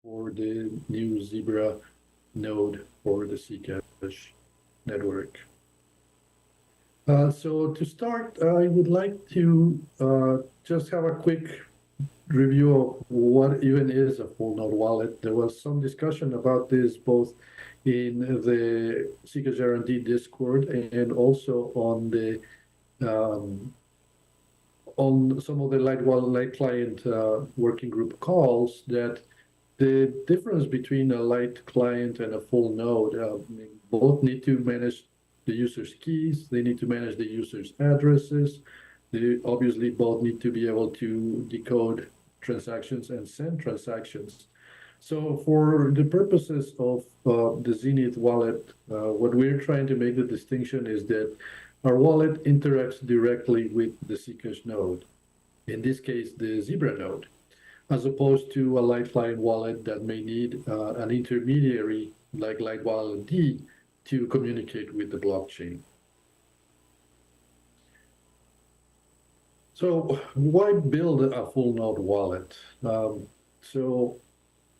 for the new Zebra node for the Zcash network. So to start, I would like to just have a quick review of what even is a full node wallet. There was some discussion about this both in the Zcash R&D Discord and also on the on some of the light client working group calls, that the difference between a light client and a full node, both need to manage the user's keys, they need to manage the user's addresses, they obviously both need to be able to decode transactions and send transactions. So for the purposes of the Zenith wallet, what we're trying to make the distinction is that our wallet interacts directly with the Zcash node, in this case, the Zebra node, as opposed to a light client wallet that may need an intermediary like Light Wallet D to communicate with the blockchain. So why build a full node wallet? So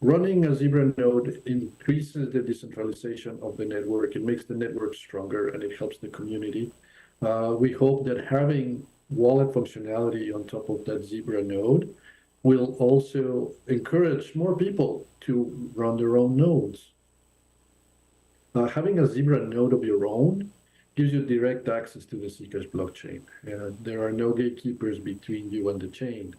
running a Zebra node increases the decentralization of the network. It makes the network stronger and it helps the community. We hope that having wallet functionality on top of that Zebra node will also encourage more people to run their own nodes. Having a Zebra node of your own gives you direct access to the Zcash blockchain. There are no gatekeepers between you and the chain.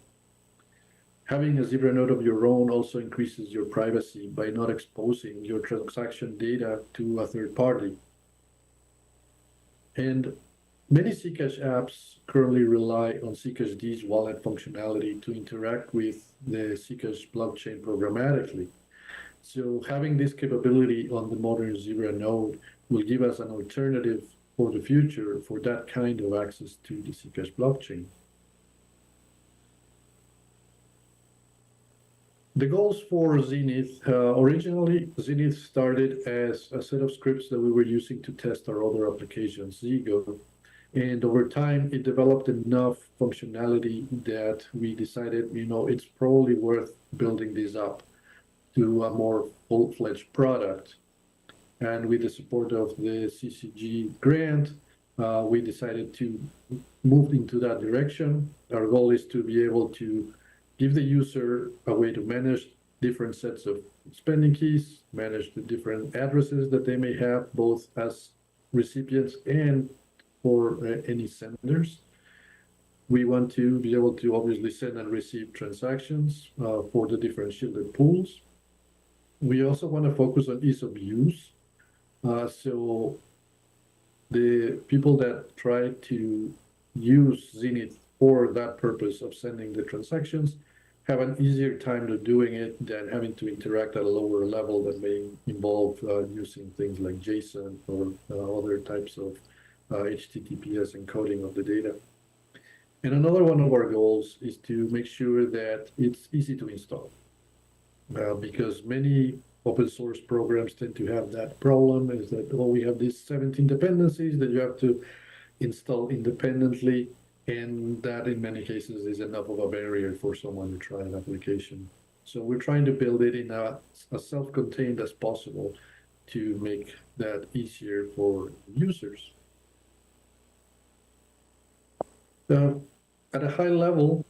Having a Zebra node of your own also increases your privacy by not exposing your transaction data to a third party. And many Zcash apps currently rely on Zcash's wallet functionality to interact with the Zcash blockchain programmatically. So having this capability on the modern Zebra node will give us an alternative for the future for that kind of access to the Zcash blockchain. The goals for Zenith, originally Zenith started as a set of scripts that we were using to test our other applications, Zgo. And over time, it developed enough functionality that we decided, it's probably worth building this up to a more full-fledged product. And with the support of the CCG grant, we decided to move into that direction. Our goal is to be able to give the user a way to manage different sets of spending keys, manage the different addresses that they may have, both as recipients and for any senders. We want to be able to obviously send and receive transactions for the different shielded pools. We also want to focus on ease of use. So the people that try to use Zenith for that purpose of sending the transactions have an easier time to doing it than having to interact at a lower level that may involve using things like JSON or other types of HTTPS encoding of the data. And another one of our goals is to make sure that it's easy to install, because many open source programs tend to have that problem, is that, we have these 17 dependencies that you have to install independently, and that in many cases is enough of a barrier for someone to try an application. So we're trying to build it in as self-contained as possible to make that easier for users. At a high level,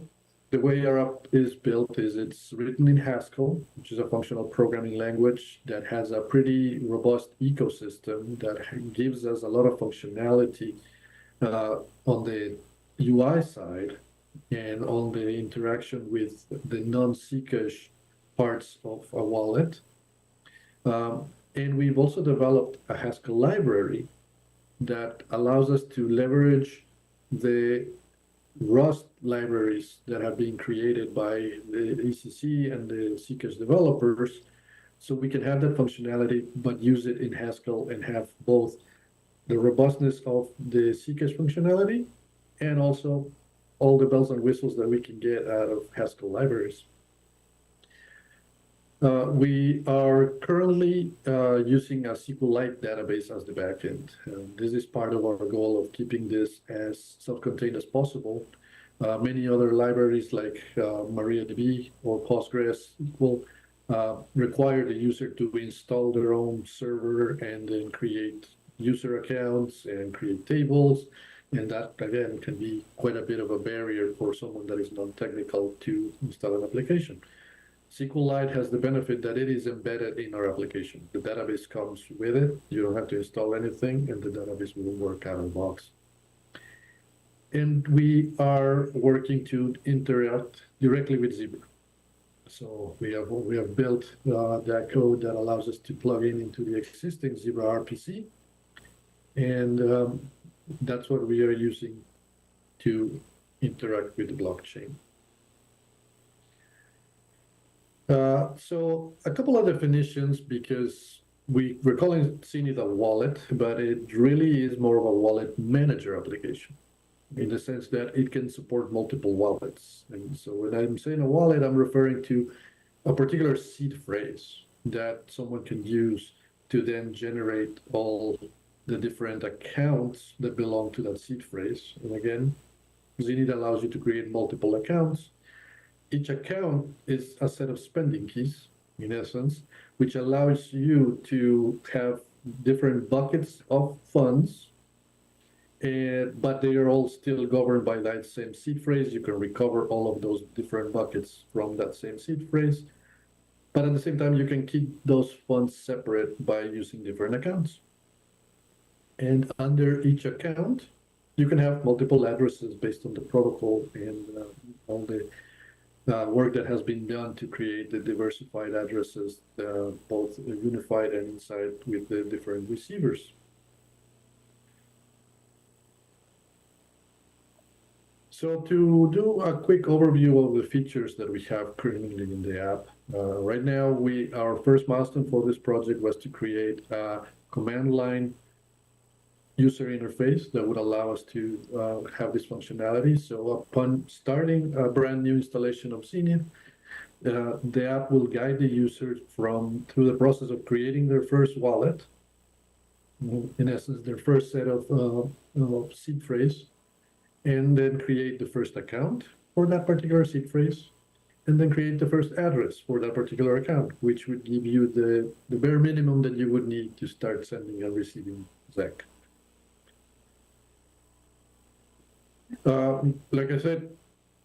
the way our app is built is it's written in Haskell, which is a functional programming language that has a pretty robust ecosystem that gives us a lot of functionality on the UI side and on the interaction with the non-Zcash parts of a wallet. And we've also developed a Haskell library that allows us to leverage the Rust libraries that have been created by the ECC and the Zcash developers, so we can have that functionality but use it in Haskell and have both the robustness of the Zcash functionality and also all the bells and whistles that we can get out of Haskell libraries. We are currently using a SQLite database as the backend. This is part of our goal of keeping this as self-contained as possible. Many other libraries like MariaDB or PostgreSQL require the user to install their own server and then create user accounts and create tables. And that, again, can be quite a bit of a barrier for someone that is non-technical to install an application. SQLite has the benefit that it is embedded in our application. The database comes with it. You don't have to install anything, and the database will work out of the box. And we are working to interact directly with Zebra. So we have built that code that allows us to plug into the existing Zebra RPC, and that's what we are using to interact with the blockchain. So a couple of definitions, because we're calling Zenith a wallet, but it really is more of a wallet manager application, in the sense that it can support multiple wallets. And so when I'm saying a wallet, I'm referring to a particular seed phrase that someone can use to then generate all the different accounts that belong to that seed phrase. And again, Zenith allows you to create multiple accounts. Each account is a set of spending keys, in essence, which allows you to have different buckets of funds, but they are all still governed by that same seed phrase. You can recover all of those different buckets from that same seed phrase, but at the same time, you can keep those funds separate by using different accounts. And under each account, you can have multiple addresses based on the protocol and all the work that has been done to create the diversified addresses, both unified and inside with the different receivers. So to do a quick overview of the features that we have currently in the app, right now our first milestone for this project was to create a command line user interface that would allow us to have this functionality. So upon starting a brand new installation of Zenith, the app will guide the user through the process of creating their first wallet, in essence, their first set of seed phrase, and then create the first account for that particular seed phrase, and then create the first address for that particular account, which would give you the bare minimum that you would need to start sending and receiving Zec. Like I said,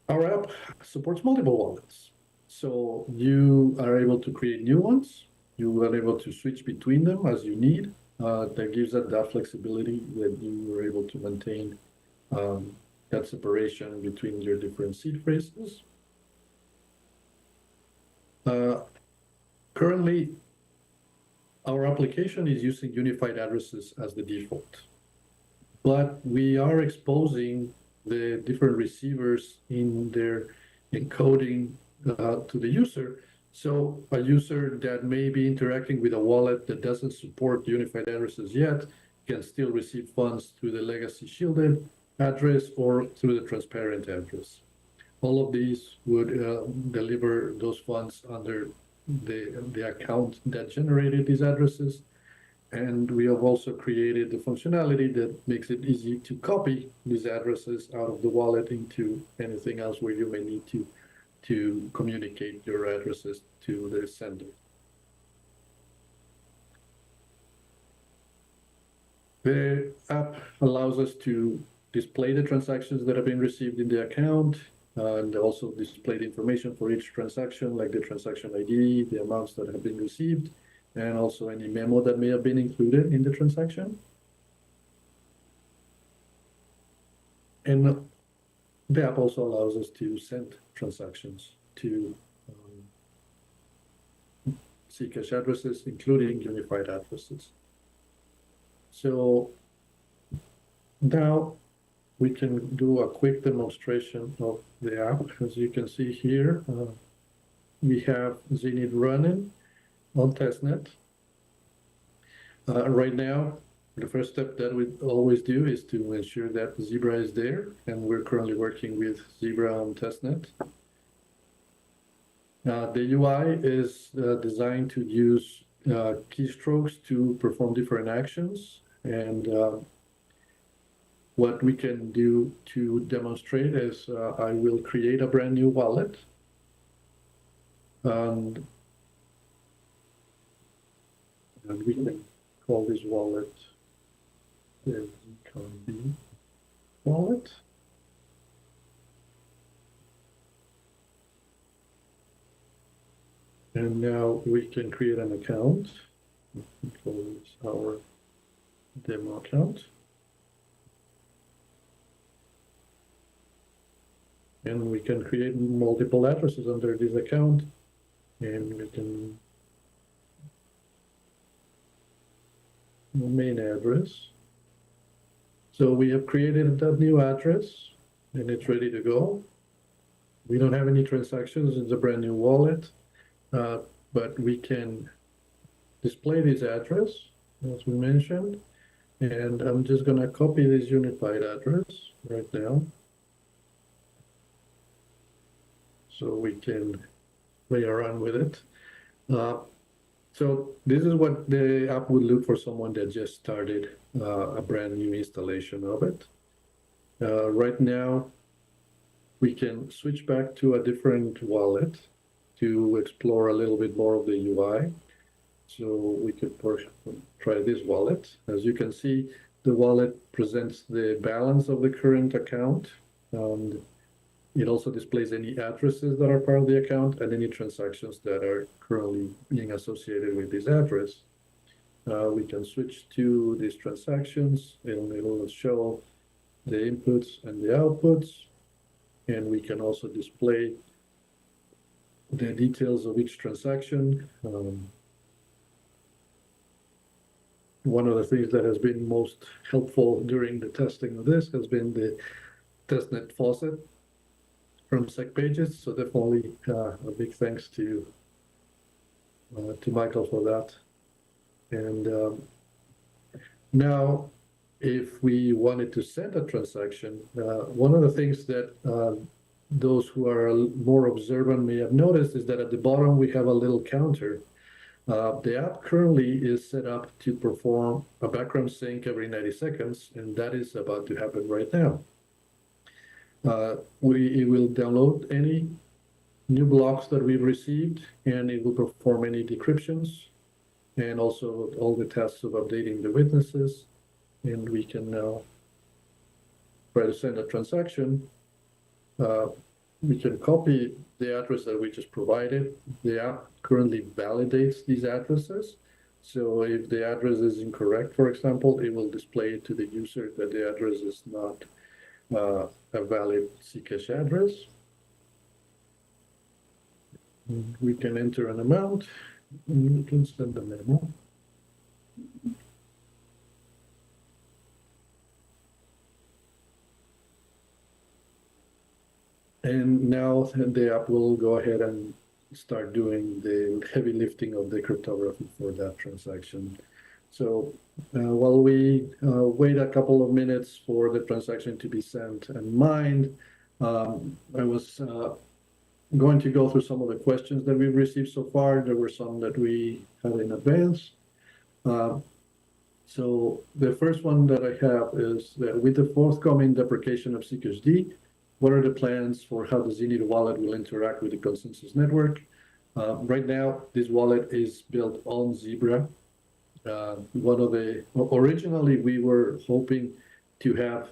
our app supports multiple wallets. So you are able to create new ones. You are able to switch between them as you need. That gives us that flexibility that you are able to maintain that separation between your different seed phrases. Currently, our application is using unified addresses as the default, but we are exposing the different receivers in their encoding to the user. So a user that may be interacting with a wallet that doesn't support unified addresses yet can still receive funds through the legacy shielded address or through the transparent address. All of these would deliver those funds under the account that generated these addresses. And we have also created the functionality that makes it easy to copy these addresses out of the wallet into anything else where you may need to communicate your addresses to the sender. The app allows us to display the transactions that have been received in the account, and also display the information for each transaction, like the transaction ID, the amounts that have been received, and also any memo that may have been included in the transaction. And the app also allows us to send transactions to Zcash addresses, including unified addresses. So now we can do a quick demonstration of the app. As you can see here, we have Zenith running on testnet. Right now, the first step that we always do is to ensure that Zebra is there, and we're currently working with Zebra on testnet. The UI is designed to use keystrokes to perform different actions, and what we can do to demonstrate is I will create a brand new wallet, and And we can call this wallet the ZconV wallet. And now we can create an account. Close our demo account. And we can create multiple addresses under this account. And we can main address. So we have created that new address and it's ready to go. We don't have any transactions. It's a brand new wallet, but we can display this address as we mentioned. And I'm just going to copy this unified address right now, so we can play around with it. So this is what the app would look for someone that just started a brand new installation of it. Right now, we can switch back to a different wallet to explore a little bit more of the UI. So we could try this wallet. As you can see, the wallet presents the balance of the current account. It also displays any addresses that are part of the account and any transactions that are currently being associated with this address. We can switch to these transactions and it'll show the inputs and the outputs. And we can also display the details of each transaction. One of the things that has been most helpful during the testing of this has been the testnet faucet from SecPages. So definitely a big thanks to Michael for that. And now, if we wanted to send a transaction, one of the things that those who are more observant may have noticed is that at the bottom we have a little counter. The app currently is set up to perform a background sync every 90 seconds, and that is about to happen right now. It will download any new blocks that we've received, and it will perform any decryptions, and also all the tasks of updating the witnesses. And we can now try to send a transaction. We can copy the address that we just provided. The app currently validates these addresses. So if the address is incorrect, for example, it will display to the user that the address is not a valid Zcash address. We can enter an amount and we can send a memo. And now the app will go ahead and start doing the heavy lifting of the cryptography for that transaction. So while we wait a couple of minutes for the transaction to be sent and mined, I was going to go through some of the questions that we've received so far. There were some that we had in advance. So the first one that I have is that with the forthcoming deprecation of Zcash, what are the plans for how the Zenith wallet will interact with the consensus network? Right now, this wallet is built on Zebra. Originally, we were hoping to have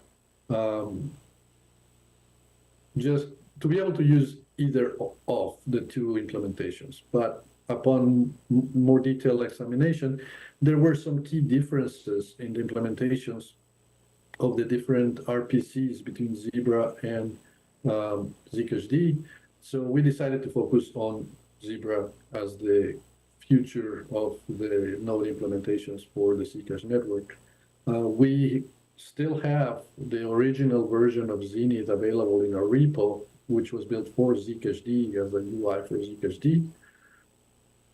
just to be able to use either of the two implementations. But upon more detailed examination, there were some key differences in the implementations of the different RPCs between Zebra and Zcash. So we decided to focus on Zebra as the future of the node implementations for the Zcash network. We still have the original version of Zenith available in our repo, which was built for Zcash as a UI for Zcash.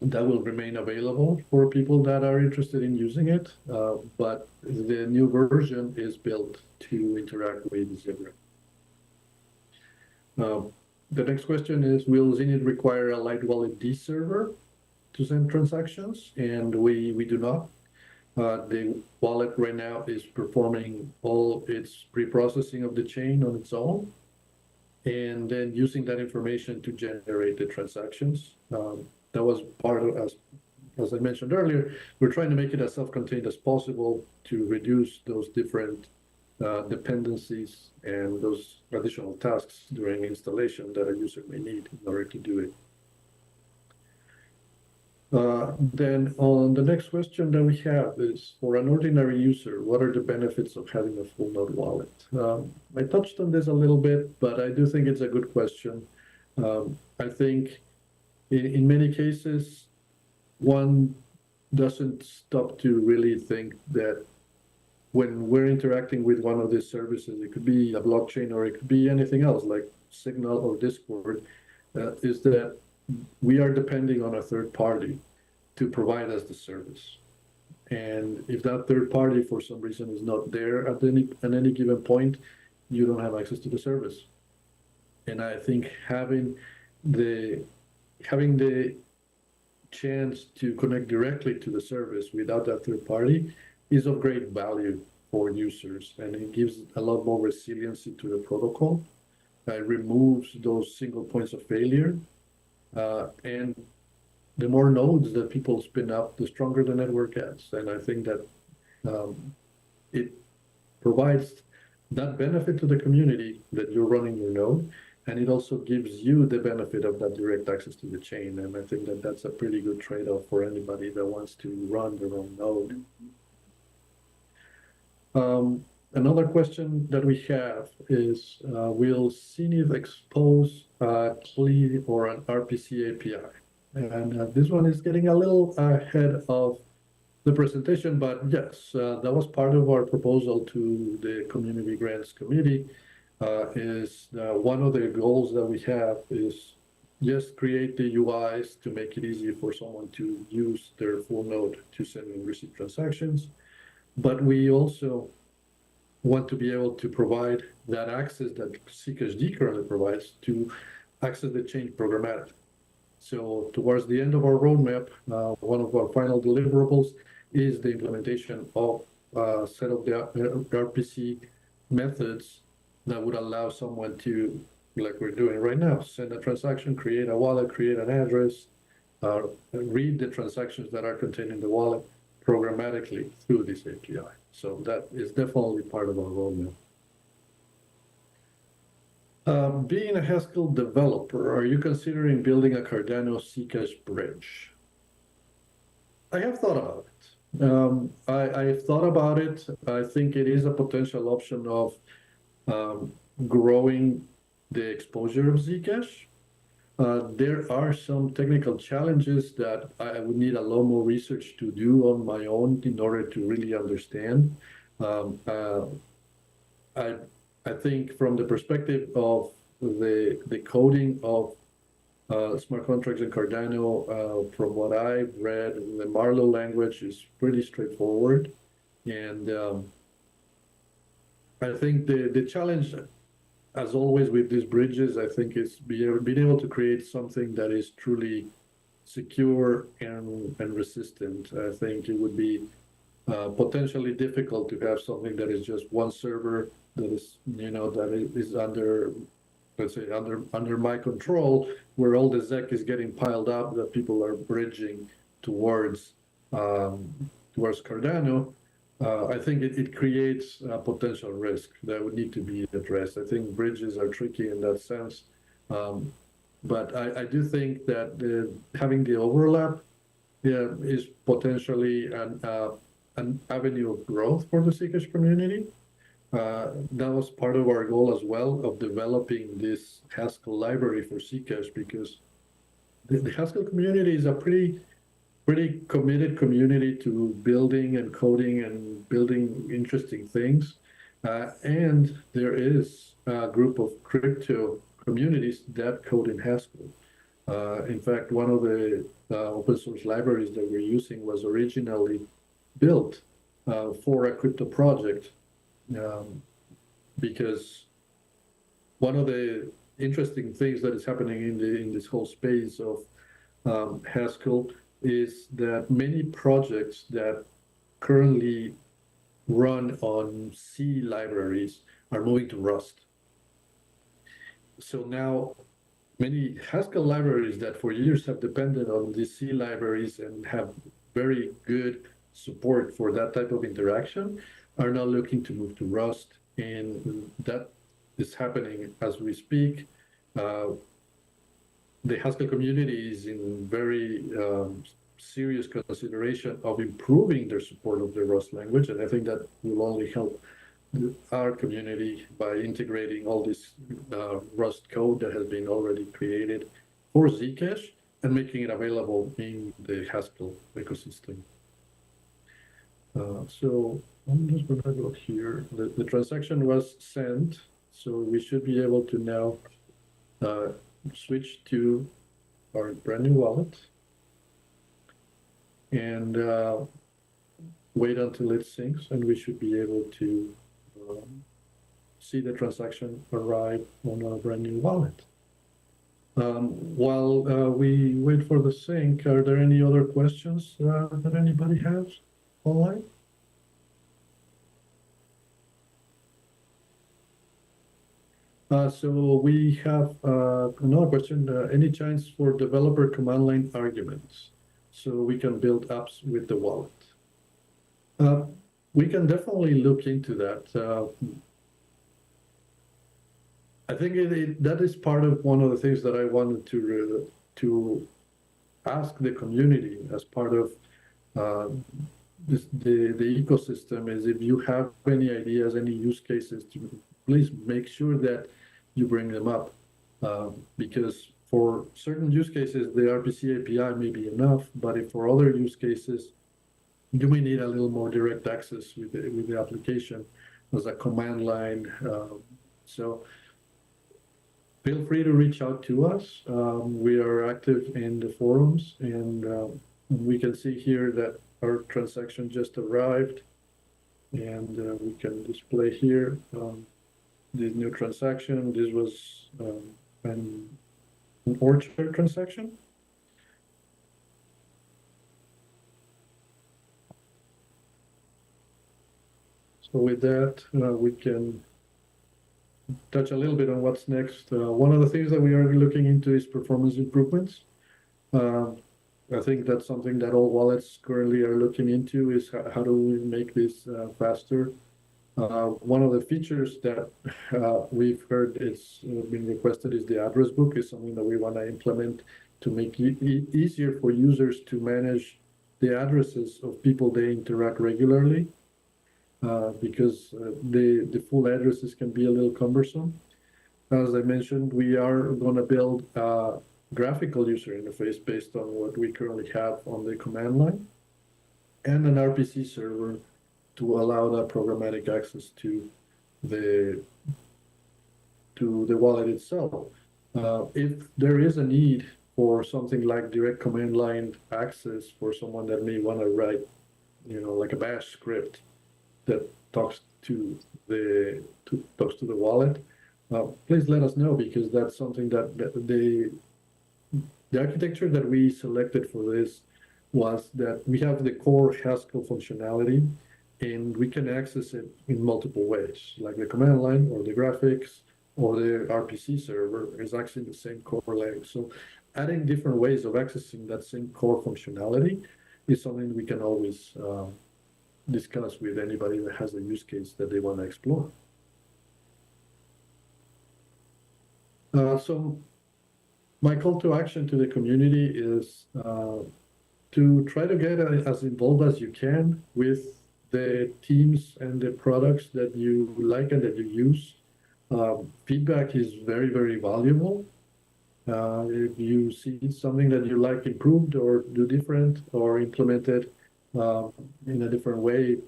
That will remain available for people that are interested in using it, but the new version is built to interact with Zebra. The next question is, will Zenith require a light wallet D server to send transactions? And we do not. The wallet right now is performing all its pre-processing of the chain on its own, and then using that information to generate the transactions. That was part as I mentioned earlier, we're trying to make it as self-contained as possible to reduce those different dependencies and those additional tasks during installation that a user may need in order to do it. Then on the next question that we have is, for an ordinary user, what are the benefits of having a full node wallet? I touched on this a little bit, but I do think it's a good question. I think in many cases, one doesn't stop to really think that when we're interacting with one of these services, it could be a blockchain or it could be anything else like Signal or Discord, is that we are depending on a third party to provide us the service. And if that third party for some reason is not there at any given point, you don't have access to the service. And I think having the chance to connect directly to the service without that third party is of great value for users, and it gives a lot more resiliency to the protocol. It removes those single points of failure, and the more nodes that people spin up, the stronger the network gets. And I think that it provides that benefit to the community that you're running your node, and it also gives you the benefit of that direct access to the chain. And I think that that's a pretty good trade-off for anybody that wants to run their own node. Another question that we have is, will CNIF expose a CLI or an RPC API? And this one is getting a little ahead of the presentation, but yes, that was part of our proposal to the Community Grants Committee. One of the goals that we have is just create the UIs to make it easy for someone to use their full node to send and receive transactions. But we also want to be able to provide that access that Zcash currently provides to access the chain programmatically. So towards the end of our roadmap, one of our final deliverables is the implementation of a set of the RPC methods that would allow someone to, like we're doing right now, send a transaction, create a wallet, create an address, read the transactions that are contained in the wallet programmatically through this API. So that is definitely part of our roadmap. Being a Haskell developer, are you considering building a Cardano Zcash bridge? I have thought about it. I've thought about it. I think it is a potential option of growing the exposure of Zcash. There are some technical challenges that I would need a lot more research to do on my own in order to really understand. I think from the perspective of the coding of smart contracts in Cardano, from what I've read, the Marlow language is pretty straightforward. And I think the challenge, as always with these bridges, I think is being able to create something that is truly secure and resistant. I think it would be potentially difficult to have something that is just one server that is, that is under, let's say, under my control, where all the ZEC is getting piled up that people are bridging towards Cardano. I think it creates a potential risk that would need to be addressed. I think bridges are tricky in that sense. But I do think that having the overlap is potentially an avenue of growth for the Zcash community. That was part of our goal as well, of developing this Haskell library for Zcash, because the Haskell community is a pretty committed community to building and coding and building interesting things. And there is a group of crypto communities that code in Haskell. In fact, one of the open source libraries that we're using was originally built for a crypto project, because one of the interesting things that is happening in this whole space of Haskell is that many projects that currently run on C libraries are moving to Rust. So now many Haskell libraries that for years have depended on these C libraries and have very good support for that type of interaction are now looking to move to Rust, and that is happening as we speak. The Haskell community is in very serious consideration of improving their support of the Rust language, and I think that will only help our community by integrating all this Rust code that has been already created for Zcash and making it available in the Haskell ecosystem. So I'm just going to go here. The transaction was sent, so we should be able to now switch to our brand new wallet and wait until it syncs, and we should be able to see the transaction arrive on our brand new wallet. While we wait for the sync, are there any other questions that anybody has online? So we have another question. Any chance for developer command line arguments so we can build apps with the wallet? We can definitely look into that. I think that is part of one of the things that I wanted to ask the community as part of the ecosystem is if you have any ideas, any use cases, please make sure that you bring them up, because for certain use cases, the RPC API may be enough, but if for other use cases, you may need a little more direct access with the application as a command line. So feel free to reach out to us. We are active in the forums, and we can see here that our transaction just arrived, and we can display here this new transaction. This was an orchard transaction. So with that, we can touch a little bit on what's next. One of the things that we are looking into is performance improvements. I think that's something that all wallets currently are looking into is how do we make this faster. One of the features that we've heard is being requested is the address book is something that we want to implement to make it easier for users to manage the addresses of people they interact regularly, because the full addresses can be a little cumbersome. As I mentioned, we are going to build a graphical user interface based on what we currently have on the command line and an RPC server to allow that programmatic access to the wallet itself. If there is a need for something like direct command line access for someone that may want to write, like a bash script that talks to the wallet, please let us know, because that's something that the architecture that we selected for this was that we have the core Haskell functionality, and we can access it in multiple ways, like the command line or the graphics or the RPC server is actually the same core language. So adding different ways of accessing that same core functionality is something we can always discuss with anybody that has a use case that they want to explore. So my call to action to the community is to try to get as involved as you can with the teams and the products that you like and that you use. Feedback is very, very valuable. If you see something that you like improved or do different or implemented in a different way,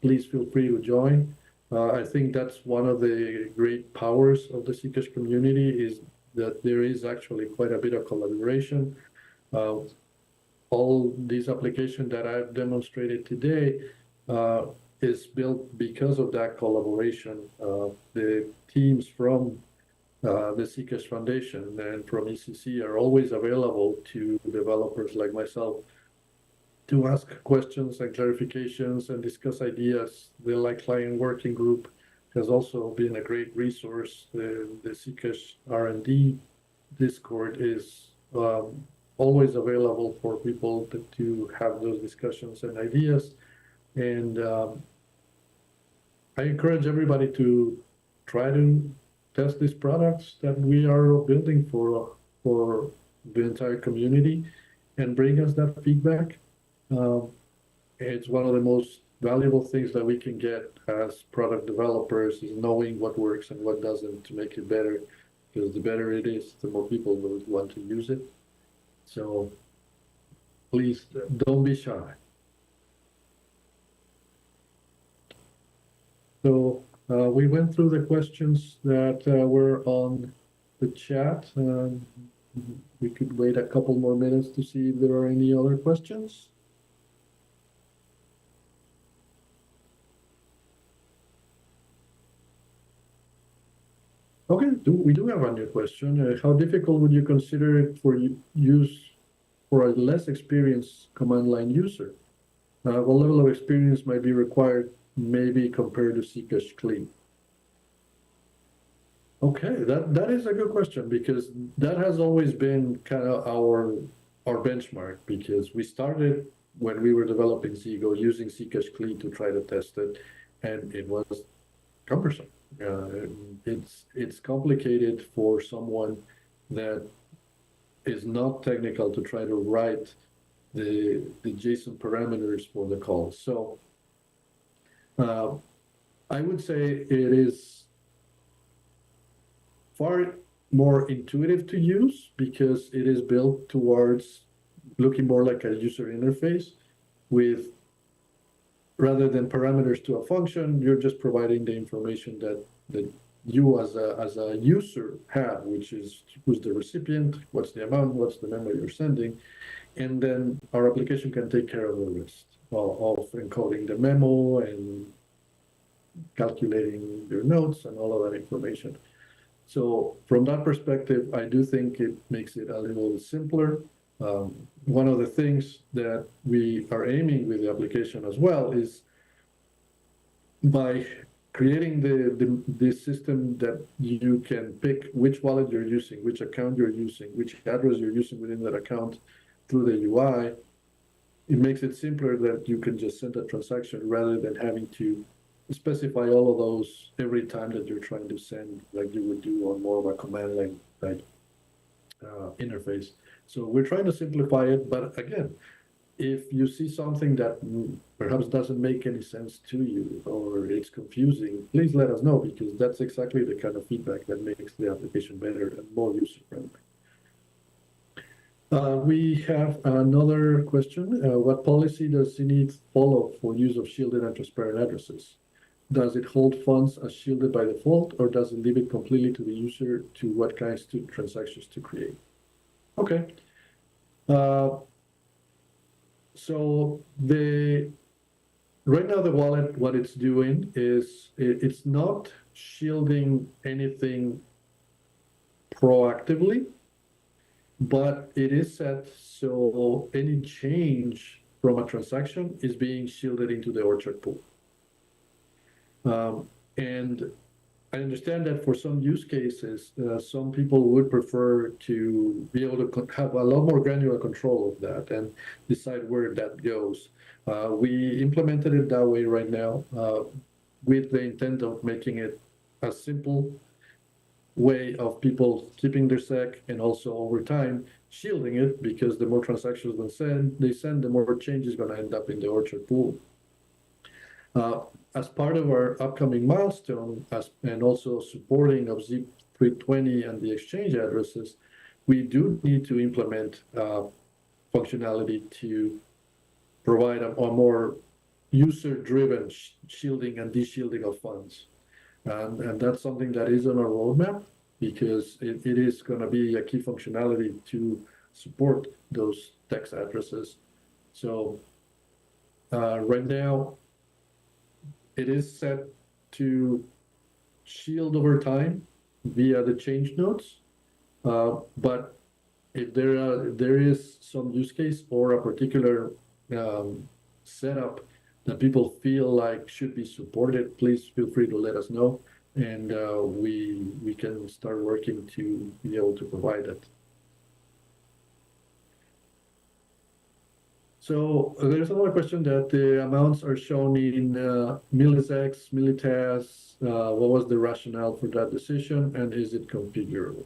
please feel free to join. I think that's one of the great powers of the Zcash community is that there is actually quite a bit of collaboration. All these applications that I've demonstrated today is built because of that collaboration. The teams from the Zcash Foundation and from ECC are always available to developers like myself to ask questions and clarifications and discuss ideas. The Like Client Working Group has also been a great resource. The Zcash R&D Discord is always available for people to have those discussions and ideas. And I encourage everybody to try to test these products that we are building for the entire community and bring us that feedback. It's one of the most valuable things that we can get as product developers is knowing what works and what doesn't to make it better, because the better it is, the more people will want to use it. So please don't be shy. So we went through the questions that were on the chat. We could wait a couple more minutes to see if there are any other questions. Okay, we do have a new question. How difficult would you consider it for use for a less experienced command line user? What level of experience might be required, maybe compared to Zcash clean? Okay, that is a good question, because that has always been kind of our benchmark, because we started when we were developing Zgo using Zcash clean to try to test it, and it was cumbersome. It's complicated for someone that is not technical to try to write the JSON parameters for the call. So I would say it is far more intuitive to use, because it is built towards looking more like a user interface with, rather than parameters to a function, you're just providing the information that you as a user have, which is who's the recipient, what's the amount, what's the number you're sending, and then our application can take care of the rest of encoding the memo and calculating your notes and all of that information. So from that perspective, I do think it makes it a little simpler. One of the things that we are aiming with the application as well is by creating the system that you can pick which wallet you're using, which account you're using, which address you're using within that account through the UI. It makes it simpler that you can just send a transaction rather than having to specify all of those every time that you're trying to send, like you would do on more of a command line type interface. So we're trying to simplify it, but again, if you see something that perhaps doesn't make any sense to you or it's confusing, please let us know, because that's exactly the kind of feedback that makes the application better and more user-friendly. We have another question. What policy does Zenith follow for use of shielded and transparent addresses? Does it hold funds as shielded by default, or does it leave it completely to the user to what kinds of transactions to create? Okay. So right now the wallet, what it's doing is it's not shielding anything proactively, but it is set so any change from a transaction is being shielded into the orchard pool. And I understand that for some use cases, some people would prefer to be able to have a lot more granular control of that and decide where that goes. We implemented it that way right now with the intent of making it a simple way of people keeping their SEC and also over time shielding it, because the more transactions they send, the more change is going to end up in the orchard pool. As part of our upcoming milestone, and also supporting of Z320 and the exchange addresses, we do need to implement functionality to provide a more user-driven shielding and de-shielding of funds. And that's something that is on our roadmap, because it is going to be a key functionality to support those text addresses. So right now, it is set to shield over time via the change notes, but if there is some use case or a particular setup that people feel like should be supported, please feel free to let us know. and we can start working to be able to provide it. So there's another question that the amounts are shown in millisecs, millitas. What was the rationale for that decision, and is it configurable?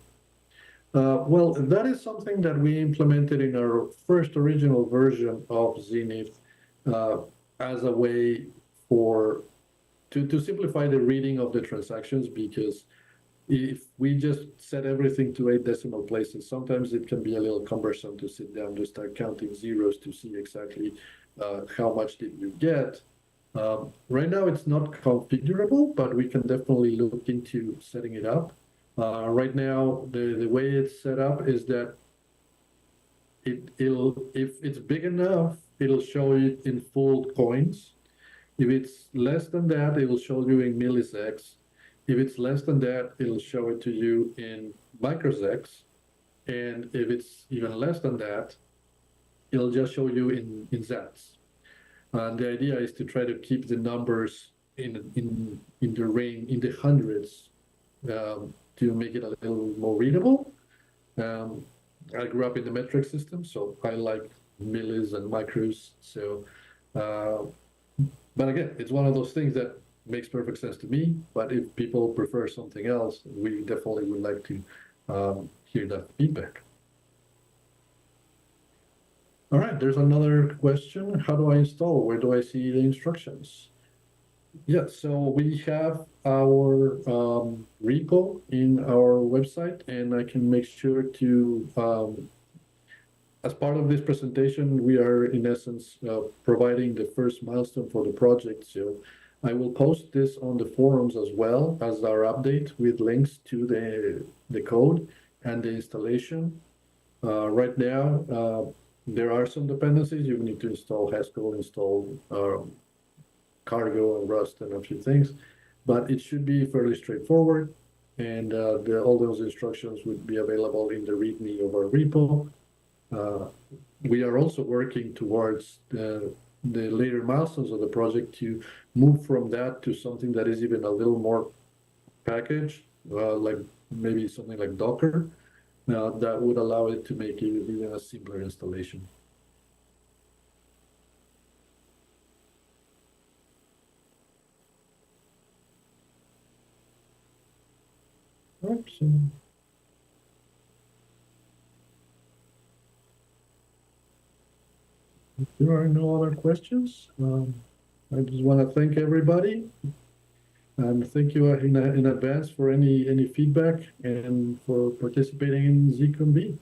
Well, that is something that we implemented in our first original version of Zenith as a way to simplify the reading of the transactions, because if we just set everything to 8 decimal places, sometimes it can be a little cumbersome to sit down to start counting zeros to see exactly how much did you get. Right now it's not configurable, but we can definitely look into setting it up. Right now, the way it's set up is that if it's big enough, it'll show it in full coins. If it's less than that, it will show you in millisecs. If it's less than that, it'll show it to you in microsecs. And if it's even less than that, it'll just show you in zats. And the idea is to try to keep the numbers in the range, in the hundreds, to make it a little more readable. I grew up in the metric system, so I like millis and micros. So, but again, it's one of those things that makes perfect sense to me. But if people prefer something else, we definitely would like to hear that feedback. All right, there's another question. How do I install? Where do I see the instructions? Yeah, so we have our repo in our website, and I can make sure to, as part of this presentation, we are in essence providing the first milestone for the project. So I will post this on the forums as well as our update with links to the code and the installation. Right now, there are some dependencies. You need to install Haskell, install Cargo and Rust and a few things, but it should be fairly straightforward. And all those instructions would be available in the README of our repo. We are also working towards the later milestones of the project to move from that to something that is even a little more packaged, like maybe something like Docker. That would allow it to make it even a simpler installation. Oops. If there are no other questions, I just want to thank everybody, and thank you in advance for any feedback and for participating in ZconV.